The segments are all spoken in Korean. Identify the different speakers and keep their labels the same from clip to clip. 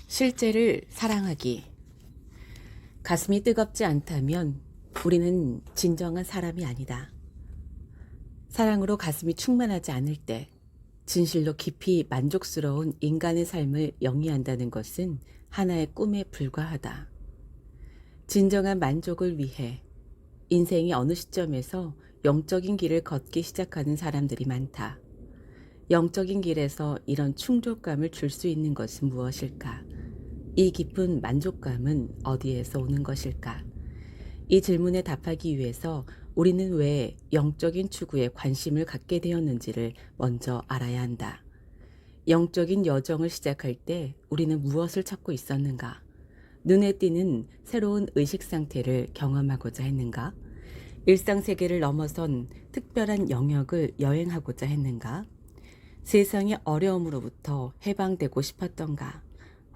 Speaker 1: 실제를 사랑하기. 가슴이 뜨겁지 않다면 우리는 진정한 사람이 아니다. 사랑으로 가슴이 충만하지 않을 때 진실로 깊이 만족스러운 인간의 삶을 영위한다는 것은 하나의 꿈에 불과하다. 진정한 만족을 위해 인생의 어느 시점에서 영적인 길을 걷기 시작하는 사람들이 많다. 영적인 길에서 이런 충족감을 줄 수 있는 것은 무엇일까? 이 깊은 만족감은 어디에서 오는 것일까? 이 질문에 답하기 위해서 우리는 왜 영적인 추구에 관심을 갖게 되었는지를 먼저 알아야 한다. 영적인 여정을 시작할 때 우리는 무엇을 찾고 있었는가? 눈에 띄는 새로운 의식 상태를 경험하고자 했는가? 일상 세계를 넘어선 특별한 영역을 여행하고자 했는가? 세상의 어려움으로부터 해방되고 싶었던가?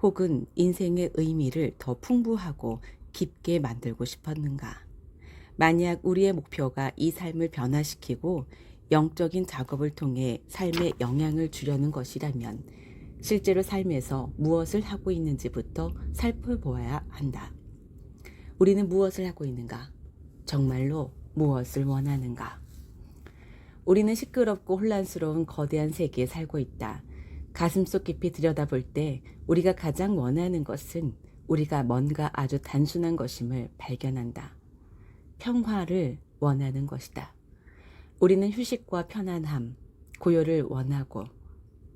Speaker 1: 혹은 인생의 의미를 더 풍부하고 깊게 만들고 싶었는가? 만약 우리의 목표가 이 삶을 변화시키고 영적인 작업을 통해 삶에 영향을 주려는 것이라면 실제로 삶에서 무엇을 하고 있는지부터 살펴보아야 한다. 우리는 무엇을 하고 있는가? 정말로 무엇을 원하는가? 우리는 시끄럽고 혼란스러운 거대한 세계에 살고 있다. 가슴속 깊이 들여다볼 때 우리가 가장 원하는 것은 우리가 뭔가 아주 단순한 것임을 발견한다. 평화를 원하는 것이다. 우리는 휴식과 편안함, 고요를 원하고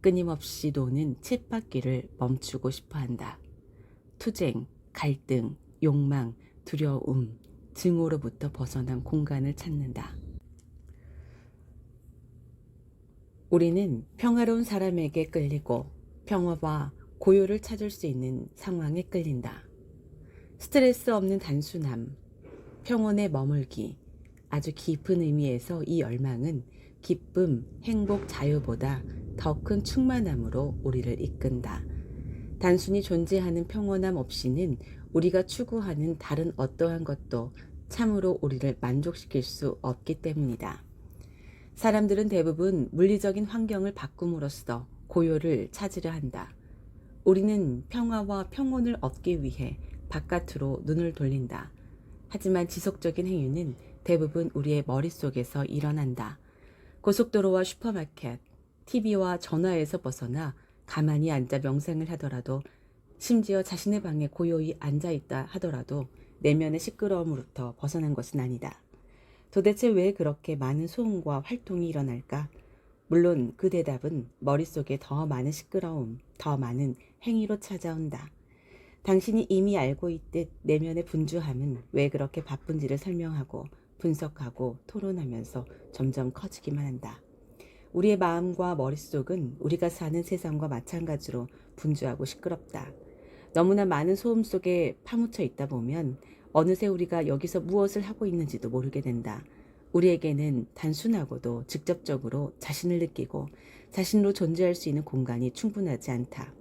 Speaker 1: 끊임없이 도는 쳇바퀴를 멈추고 싶어한다. 투쟁, 갈등, 욕망, 두려움, 증오로부터 벗어난 공간을 찾는다. 우리는 평화로운 사람에게 끌리고 평화와 고요를 찾을 수 있는 상황에 끌린다. 스트레스 없는 단순함, 평온에 머물기, 아주 깊은 의미에서 이 열망은 기쁨, 행복, 자유보다 더 큰 충만함으로 우리를 이끈다. 단순히 존재하는 평온함 없이는 우리가 추구하는 다른 어떠한 것도 참으로 우리를 만족시킬 수 없기 때문이다. 사람들은 대부분 물리적인 환경을 바꿈으로써 고요를 찾으려 한다. 우리는 평화와 평온을 얻기 위해 바깥으로 눈을 돌린다. 하지만 지속적인 행위는 대부분 우리의 머릿속에서 일어난다. 고속도로와 슈퍼마켓, TV와 전화에서 벗어나 가만히 앉아 명상을 하더라도, 심지어 자신의 방에 고요히 앉아있다 하더라도 내면의 시끄러움으로부터 벗어난 것은 아니다. 도대체 왜 그렇게 많은 소음과 활동이 일어날까? 물론 그 대답은 머릿속에 더 많은 시끄러움, 더 많은 행위로 찾아온다. 당신이 이미 알고 있듯 내면의 분주함은 왜 그렇게 바쁜지를 설명하고 분석하고 토론하면서 점점 커지기만 한다. 우리의 마음과 머릿속은 우리가 사는 세상과 마찬가지로 분주하고 시끄럽다. 너무나 많은 소음 속에 파묻혀 있다 보면 어느새 우리가 여기서 무엇을 하고 있는지도 모르게 된다. 우리에게는 단순하고도 직접적으로 자신을 느끼고 자신으로 존재할 수 있는 공간이 충분하지 않다.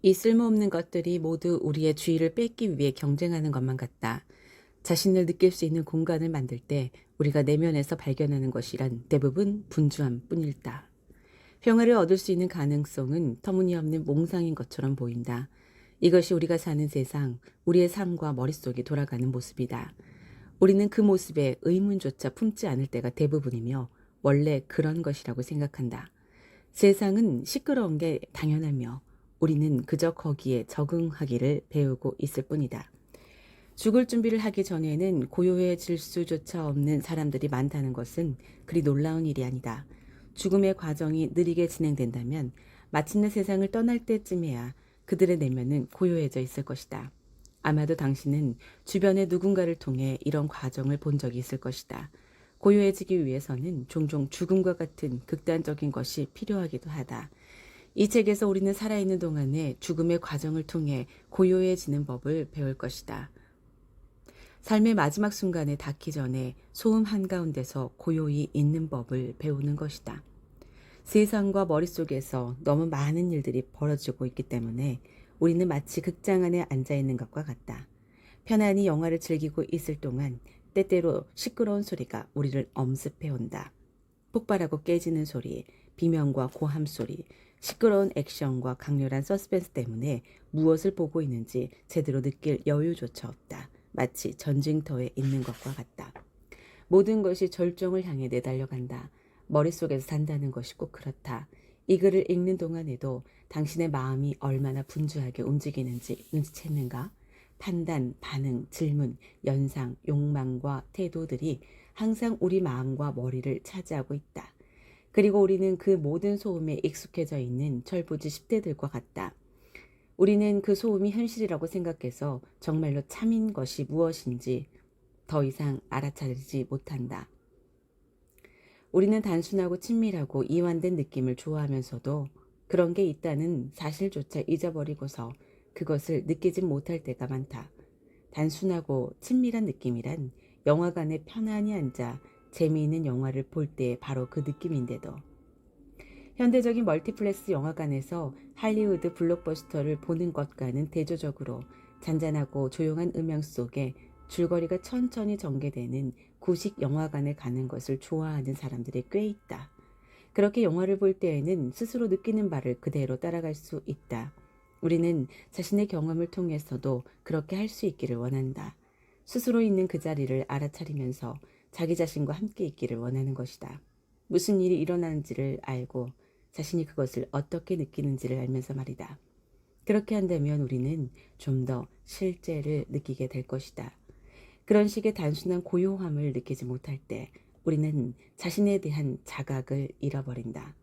Speaker 1: 이 쓸모없는 것들이 모두 우리의 주의를 뺏기 위해 경쟁하는 것만 같다. 자신을 느낄 수 있는 공간을 만들 때 우리가 내면에서 발견하는 것이란 대부분 분주함 뿐일다. 평화를 얻을 수 있는 가능성은 터무니없는 몽상인 것처럼 보인다. 이것이 우리가 사는 세상, 우리의 삶과 머릿속이 돌아가는 모습이다. 우리는 그 모습에 의문조차 품지 않을 때가 대부분이며 원래 그런 것이라고 생각한다. 세상은 시끄러운 게 당연하며 우리는 그저 거기에 적응하기를 배우고 있을 뿐이다. 죽을 준비를 하기 전에는 고요해질 수조차 없는 사람들이 많다는 것은 그리 놀라운 일이 아니다. 죽음의 과정이 느리게 진행된다면 마침내 세상을 떠날 때쯤에야 그들의 내면은 고요해져 있을 것이다. 아마도 당신은 주변의 누군가를 통해 이런 과정을 본 적이 있을 것이다. 고요해지기 위해서는 종종 죽음과 같은 극단적인 것이 필요하기도 하다. 이 책에서 우리는 살아있는 동안에 죽음의 과정을 통해 고요해지는 법을 배울 것이다. 삶의 마지막 순간에 닿기 전에 소음 한가운데서 고요히 있는 법을 배우는 것이다. 세상과 머릿속에서 너무 많은 일들이 벌어지고 있기 때문에 우리는 마치 극장 안에 앉아있는 것과 같다. 편안히 영화를 즐기고 있을 동안 때때로 시끄러운 소리가 우리를 엄습해온다. 폭발하고 깨지는 소리, 비명과 고함 소리, 시끄러운 액션과 강렬한 서스펜스 때문에 무엇을 보고 있는지 제대로 느낄 여유조차 없다. 마치 전쟁터에 있는 것과 같다. 모든 것이 절정을 향해 내달려간다. 머릿속에서 산다는 것이 꼭 그렇다. 이 글을 읽는 동안에도 당신의 마음이 얼마나 분주하게 움직이는지 눈치챘는가? 판단, 반응, 질문, 연상, 욕망과 태도들이 항상 우리 마음과 머리를 차지하고 있다. 그리고 우리는 그 모든 소음에 익숙해져 있는 철부지 10대들과 같다. 우리는 그 소음이 현실이라고 생각해서 정말로 참인 것이 무엇인지 더 이상 알아차리지 못한다. 우리는 단순하고 친밀하고 이완된 느낌을 좋아하면서도 그런 게 있다는 사실조차 잊어버리고서 그것을 느끼지 못할 때가 많다. 단순하고 친밀한 느낌이란 영화관에 편안히 앉아 재미있는 영화를 볼 때의 바로 그 느낌인데도 현대적인 멀티플렉스 영화관에서 할리우드 블록버스터를 보는 것과는 대조적으로 잔잔하고 조용한 음향 속에 줄거리가 천천히 전개되는 구식 영화관에 가는 것을 좋아하는 사람들이 꽤 있다. 그렇게 영화를 볼 때에는 스스로 느끼는 바를 그대로 따라갈 수 있다. 우리는 자신의 경험을 통해서도 그렇게 할 수 있기를 원한다. 스스로 있는 그 자리를 알아차리면서 자기 자신과 함께 있기를 원하는 것이다. 무슨 일이 일어나는지를 알고 자신이 그것을 어떻게 느끼는지를 알면서 말이다. 그렇게 한다면 우리는 좀 더 실제를 느끼게 될 것이다. 그런 식의 단순한 고요함을 느끼지 못할 때 우리는 자신에 대한 자각을 잃어버린다.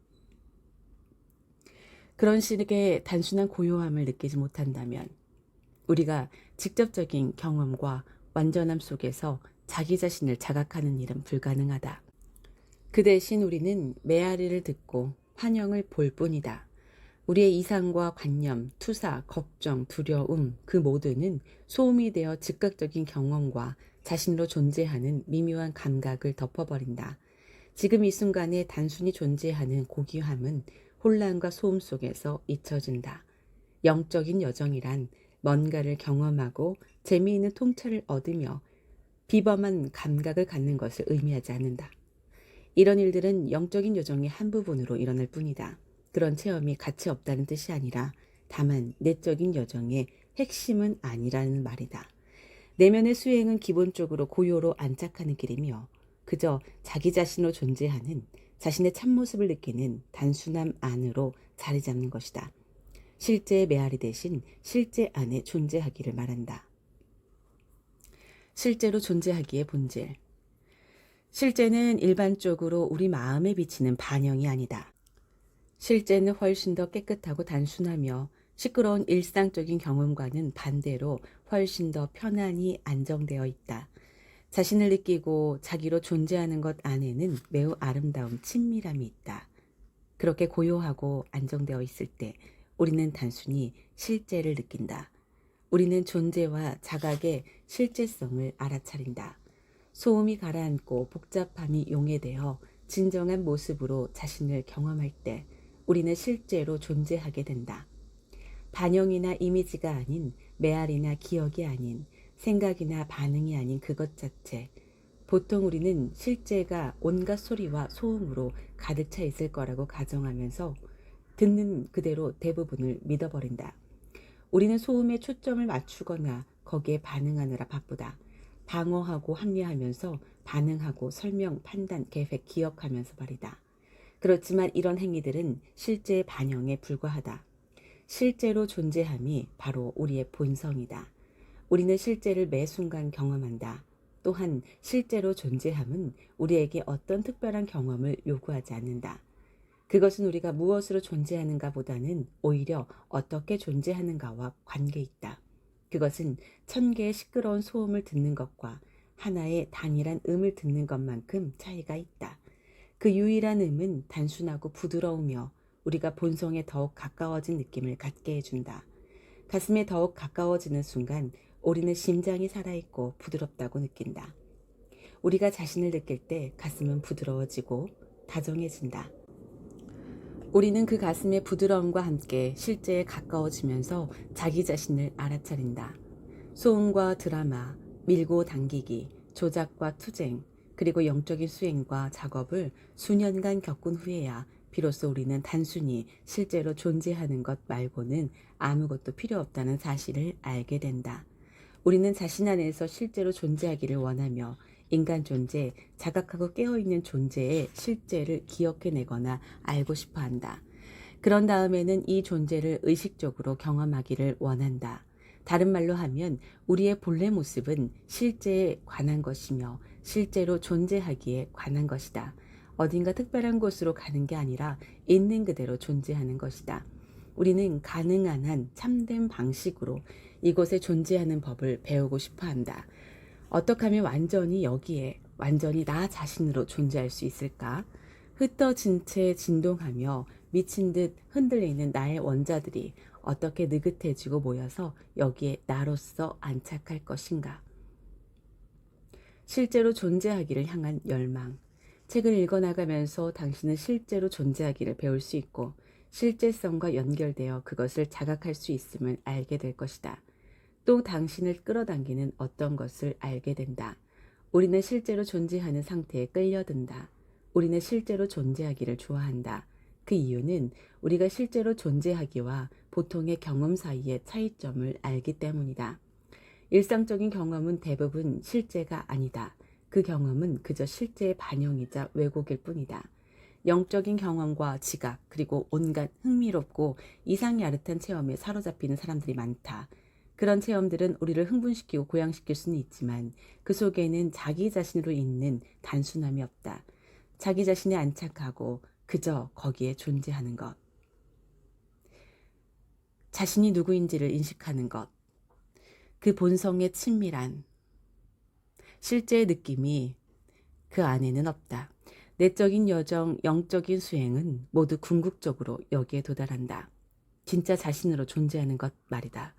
Speaker 1: 그런 식의 단순한 고요함을 느끼지 못한다면 우리가 직접적인 경험과 완전함 속에서 자기 자신을 자각하는 일은 불가능하다. 그 대신 우리는 메아리를 듣고 환영을 볼 뿐이다. 우리의 이상과 관념, 투사, 걱정, 두려움 그 모두는 소음이 되어 즉각적인 경험과 자신으로 존재하는 미묘한 감각을 덮어버린다. 지금 이 순간에 단순히 존재하는 고귀함은 혼란과 소음 속에서 잊혀진다. 영적인 여정이란 뭔가를 경험하고 재미있는 통찰을 얻으며 비범한 감각을 갖는 것을 의미하지 않는다. 이런 일들은 영적인 여정의 한 부분으로 일어날 뿐이다. 그런 체험이 가치 없다는 뜻이 아니라 다만 내적인 여정의 핵심은 아니라는 말이다. 내면의 수행은 기본적으로 고요로 안착하는 길이며 그저 자기 자신으로 존재하는 자신의 참모습을 느끼는 단순함 안으로 자리 잡는 것이다. 실제의 메아리 대신 실제 안에 존재하기를 말한다. 실제로 존재하기의 본질. 실제는 일반적으로 우리 마음에 비치는 반영이 아니다. 실제는 훨씬 더 깨끗하고 단순하며 시끄러운 일상적인 경험과는 반대로 훨씬 더 편안히 안정되어 있다. 자신을 느끼고 자기로 존재하는 것 안에는 매우 아름다운 친밀함이 있다. 그렇게 고요하고 안정되어 있을 때 우리는 단순히 실제를 느낀다. 우리는 존재와 자각의 실제성을 알아차린다. 소음이 가라앉고 복잡함이 용해되어 진정한 모습으로 자신을 경험할 때 우리는 실제로 존재하게 된다. 반영이나 이미지가 아닌 메아리나 기억이 아닌 생각이나 반응이 아닌 그것 자체. 보통 우리는 실제가 온갖 소리와 소음으로 가득 차 있을 거라고 가정하면서 듣는 그대로 대부분을 믿어버린다. 우리는 소음에 초점을 맞추거나 거기에 반응하느라 바쁘다. 방어하고 합리하면서 반응하고 설명, 판단, 계획, 기억하면서 말이다. 그렇지만 이런 행위들은 실제의 반영에 불과하다. 실제로 존재함이 바로 우리의 본성이다. 우리는 실제를 매 순간 경험한다. 또한 실제로 존재함은 우리에게 어떤 특별한 경험을 요구하지 않는다. 그것은 우리가 무엇으로 존재하는가 보다는 오히려 어떻게 존재하는가와 관계 있다. 그것은 1000개의 시끄러운 소음을 듣는 것과 하나의 단일한 음을 듣는 것만큼 차이가 있다. 그 유일한 음은 단순하고 부드러우며 우리가 본성에 더욱 가까워진 느낌을 갖게 해준다. 가슴에 더욱 가까워지는 순간 우리는 심장이 살아있고 부드럽다고 느낀다. 우리가 자신을 느낄 때 가슴은 부드러워지고 다정해진다. 우리는 그 가슴의 부드러움과 함께 실제에 가까워지면서 자기 자신을 알아차린다. 소음과 드라마, 밀고 당기기, 조작과 투쟁, 그리고 영적인 수행과 작업을 수년간 겪은 후에야 비로소 우리는 단순히 실제로 존재하는 것 말고는 아무것도 필요 없다는 사실을 알게 된다. 우리는 자신 안에서 실제로 존재하기를 원하며 인간 존재, 자각하고 깨어있는 존재의 실제를 기억해내거나 알고 싶어 한다. 그런 다음에는 이 존재를 의식적으로 경험하기를 원한다. 다른 말로 하면 우리의 본래 모습은 실제에 관한 것이며 실제로 존재하기에 관한 것이다. 어딘가 특별한 곳으로 가는 게 아니라 있는 그대로 존재하는 것이다. 우리는 가능한 한 참된 방식으로 이곳에 존재하는 법을 배우고 싶어 한다. 어떻게 하면 완전히 여기에, 완전히 나 자신으로 존재할 수 있을까? 흩어진 채 진동하며 미친 듯 흔들리는 나의 원자들이 어떻게 느긋해지고 모여서 여기에 나로서 안착할 것인가? 실제로 존재하기를 향한 열망. 책을 읽어나가면서 당신은 실제로 존재하기를 배울 수 있고 실제성과 연결되어 그것을 자각할 수 있음을 알게 될 것이다. 또 당신을 끌어당기는 어떤 것을 알게 된다. 우리는 실제로 존재하는 상태에 끌려든다. 우리는 실제로 존재하기를 좋아한다. 그 이유는 우리가 실제로 존재하기와 보통의 경험 사이의 차이점을 알기 때문이다. 일상적인 경험은 대부분 실제가 아니다. 그 경험은 그저 실제의 반영이자 왜곡일 뿐이다. 영적인 경험과 지각 그리고 온갖 흥미롭고 이상야릇한 체험에 사로잡히는 사람들이 많다. 그런 체험들은 우리를 흥분시키고 고양시킬 수는 있지만 그 속에는 자기 자신으로 있는 단순함이 없다. 자기 자신에 안착하고 그저 거기에 존재하는 것. 자신이 누구인지를 인식하는 것. 그 본성의 친밀한 실제의 느낌이 그 안에는 없다. 내적인 여정, 영적인 수행은 모두 궁극적으로 여기에 도달한다. 진짜 자신으로 존재하는 것 말이다.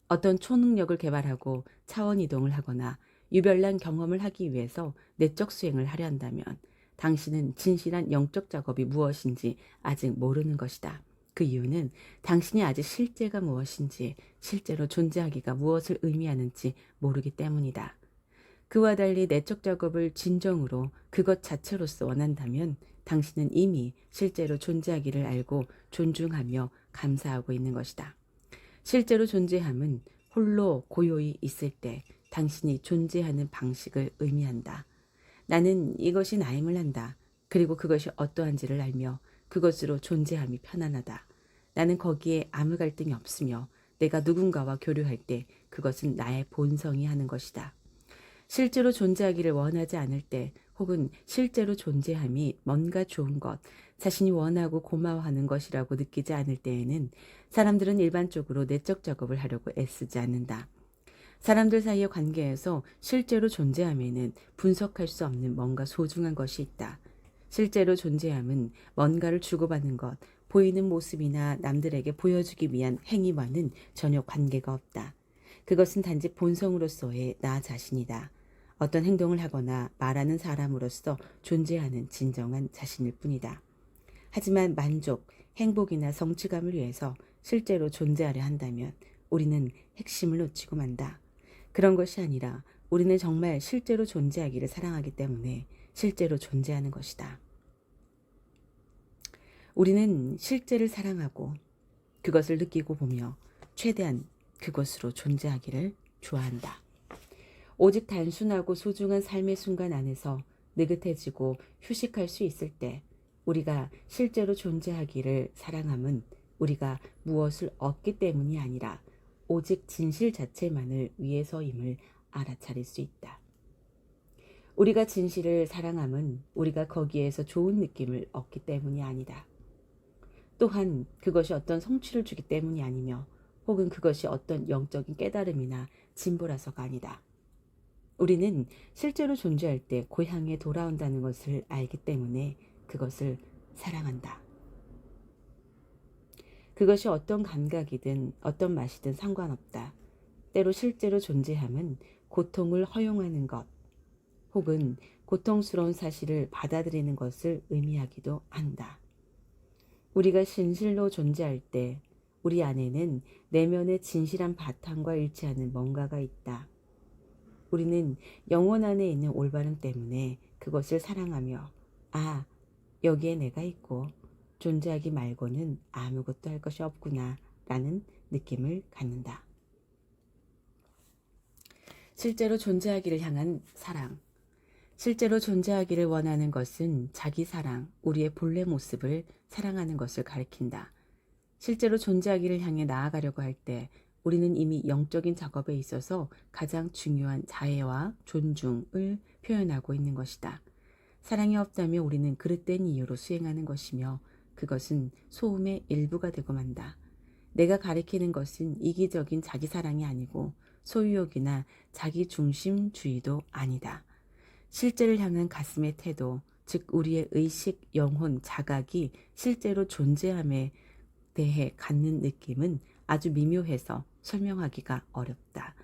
Speaker 1: 어떤 초능력을 개발하고 차원 이동을 하거나 유별난 경험을 하기 위해서 내적 수행을 하려 한다면 당신은 진실한 영적 작업이 무엇인지 아직 모르는 것이다. 그 이유는 당신이 아직 실제가 무엇인지, 실제로 존재하기가 무엇을 의미하는지 모르기 때문이다. 그와 달리 내적 작업을 진정으로 그것 자체로서 원한다면 당신은 이미 실제로 존재하기를 알고 존중하며 감사하고 있는 것이다. 실제로 존재함은 홀로 고요히 있을 때 당신이 존재하는 방식을 의미한다. 나는 이것이 나임을 한다. 그리고 그것이 어떠한지를 알며 그것으로 존재함이 편안하다. 나는 거기에 아무 갈등이 없으며 내가 누군가와 교류할 때 그것은 나의 본성이 하는 것이다. 실제로 존재하기를 원하지 않을 때 혹은 실제로 존재함이 뭔가 좋은 것, 자신이 원하고 고마워하는 것이라고 느끼지 않을 때에는 사람들은 일반적으로 내적 작업을 하려고 애쓰지 않는다. 사람들 사이의 관계에서 실제로 존재함에는 분석할 수 없는 뭔가 소중한 것이 있다. 실제로 존재함은 뭔가를 주고받는 것, 보이는 모습이나 남들에게 보여주기 위한 행위와는 전혀 관계가 없다. 그것은 단지 본성으로서의 나 자신이다. 어떤 행동을 하거나 말하는 사람으로서 존재하는 진정한 자신일 뿐이다. 하지만 만족, 행복이나 성취감을 위해서 실제로 존재하려 한다면 우리는 핵심을 놓치고 만다. 그런 것이 아니라 우리는 정말 실제로 존재하기를 사랑하기 때문에 실제로 존재하는 것이다. 우리는 실제를 사랑하고 그것을 느끼고 보며 최대한 그것으로 존재하기를 좋아한다. 오직 단순하고 소중한 삶의 순간 안에서 느긋해지고 휴식할 수 있을 때 우리가 실제로 존재하기를 사랑함은 우리가 무엇을 얻기 때문이 아니라 오직 진실 자체만을 위해서임을 알아차릴 수 있다. 우리가 진실을 사랑함은 우리가 거기에서 좋은 느낌을 얻기 때문이 아니다. 또한 그것이 어떤 성취를 주기 때문이 아니며 혹은 그것이 어떤 영적인 깨달음이나 진보라서가 아니다. 우리는 실제로 존재할 때 고향에 돌아온다는 것을 알기 때문에 그것을 사랑한다. 그것이 어떤 감각이든 어떤 맛이든 상관없다. 때로 실제로 존재함은 고통을 허용하는 것 혹은 고통스러운 사실을 받아들이는 것을 의미하기도 한다. 우리가 진실로 존재할 때 우리 안에는 내면의 진실한 바탕과 일치하는 뭔가가 있다. 우리는 영혼 안에 있는 올바름 때문에 그것을 사랑하며 여기에 내가 있고 존재하기 말고는 아무것도 할 것이 없구나 라는 느낌을 갖는다. 실제로 존재하기를 향한 사랑. 실제로 존재하기를 원하는 것은 자기 사랑, 우리의 본래 모습을 사랑하는 것을 가리킨다. 실제로 존재하기를 향해 나아가려고 할 때 우리는 이미 영적인 작업에 있어서 가장 중요한 자애와 존중을 표현하고 있는 것이다. 사랑이 없다면 우리는 그릇된 이유로 수행하는 것이며 그것은 소음의 일부가 되고 만다. 내가 가리키는 것은 이기적인 자기 사랑이 아니고 소유욕이나 자기 중심주의도 아니다. 실제를 향한 가슴의 태도, 즉 우리의 의식, 영혼, 자각이 실제로 존재함에 대해 갖는 느낌은 아주 미묘해서 설명하기가 어렵다.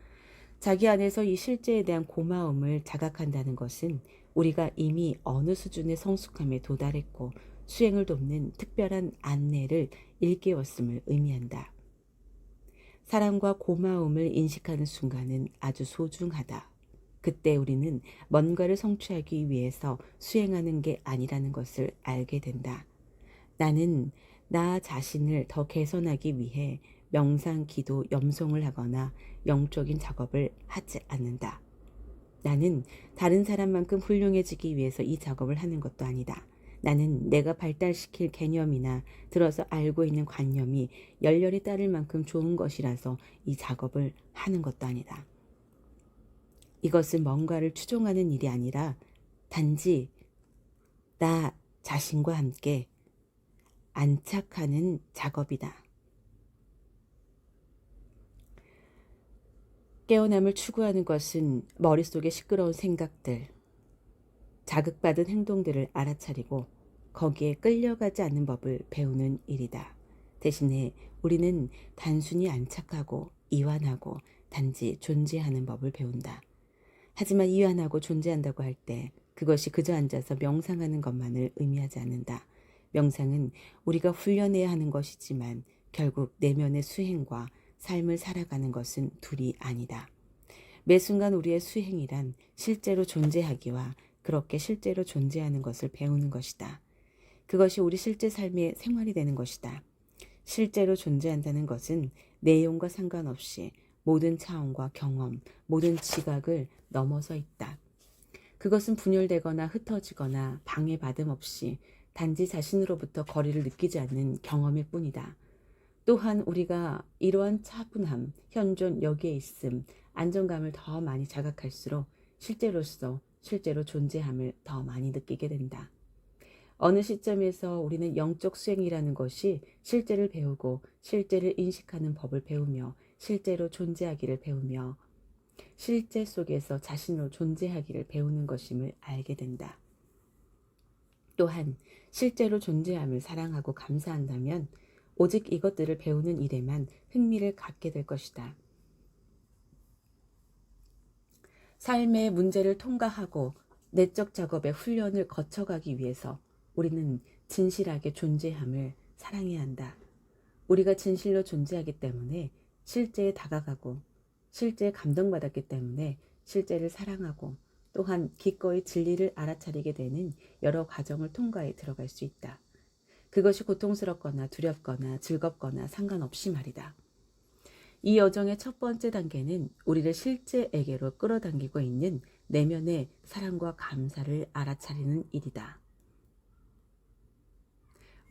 Speaker 1: 자기 안에서 이 실제에 대한 고마움을 자각한다는 것은 우리가 이미 어느 수준의 성숙함에 도달했고 수행을 돕는 특별한 안내를 일깨웠음을 의미한다. 사랑과 고마움을 인식하는 순간은 아주 소중하다. 그때 우리는 뭔가를 성취하기 위해서 수행하는 게 아니라는 것을 알게 된다. 나는 나 자신을 더 개선하기 위해 명상, 기도, 염송을 하거나 영적인 작업을 하지 않는다. 나는 다른 사람만큼 훌륭해지기 위해서 이 작업을 하는 것도 아니다. 나는 내가 발달시킬 개념이나 들어서 알고 있는 관념이 열렬히 따를 만큼 좋은 것이라서 이 작업을 하는 것도 아니다. 이것은 뭔가를 추종하는 일이 아니라 단지 나 자신과 함께 안착하는 작업이다. 깨어남을 추구하는 것은 머릿속의 시끄러운 생각들, 자극받은 행동들을 알아차리고 거기에 끌려가지 않는 법을 배우는 일이다. 대신에 우리는 단순히 안착하고 이완하고 단지 존재하는 법을 배운다. 하지만 이완하고 존재한다고 할 때 그것이 그저 앉아서 명상하는 것만을 의미하지 않는다. 명상은 우리가 훈련해야 하는 것이지만 결국 내면의 수행과 삶을 살아가는 것은 둘이 아니다. 매 순간 우리의 수행이란 실제로 존재하기와 그렇게 실제로 존재하는 것을 배우는 것이다. 그것이 우리 실제 삶의 생활이 되는 것이다. 실제로 존재한다는 것은 내용과 상관없이 모든 차원과 경험, 모든 지각을 넘어서 있다. 그것은 분열되거나 흩어지거나 방해받음 없이 단지 자신으로부터 거리를 느끼지 않는 경험일 뿐이다. 또한 우리가 이러한 차분함, 현존, 여기에 있음, 안정감을 더 많이 자각할수록 실제로 존재함을 더 많이 느끼게 된다. 어느 시점에서 우리는 영적 수행이라는 것이 실제를 배우고 실제를 인식하는 법을 배우며 실제로 존재하기를 배우며 실제 속에서 자신으로 존재하기를 배우는 것임을 알게 된다. 또한 실제로 존재함을 사랑하고 감사한다면 오직 이것들을 배우는 일에만 흥미를 갖게 될 것이다. 삶의 문제를 통과하고 내적 작업의 훈련을 거쳐가기 위해서 우리는 진실하게 존재함을 사랑해야 한다. 우리가 진실로 존재하기 때문에 실제에 다가가고 실제에 감동받았기 때문에 실제를 사랑하고 또한 기꺼이 진리를 알아차리게 되는 여러 과정을 통과해 들어갈 수 있다. 그것이 고통스럽거나 두렵거나 즐겁거나 상관없이 말이다. 이 여정의 첫 번째 단계는 우리를 실제에게로 끌어당기고 있는 내면의 사랑과 감사를 알아차리는 일이다.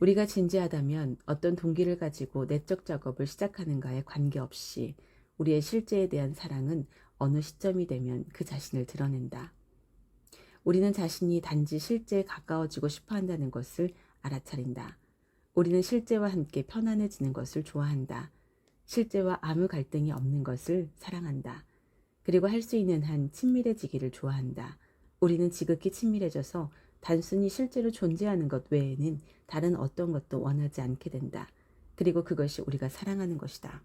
Speaker 1: 우리가 진지하다면 어떤 동기를 가지고 내적 작업을 시작하는가에 관계없이 우리의 실제에 대한 사랑은 어느 시점이 되면 그 자신을 드러낸다. 우리는 자신이 단지 실제에 가까워지고 싶어 한다는 것을 알아차린다. 우리는 실제와 함께 편안해지는 것을 좋아한다. 실제와 아무 갈등이 없는 것을 사랑한다. 그리고 할 수 있는 한 친밀해지기를 좋아한다. 우리는 지극히 친밀해져서 단순히 실제로 존재하는 것 외에는 다른 어떤 것도 원하지 않게 된다. 그리고 그것이 우리가 사랑하는 것이다.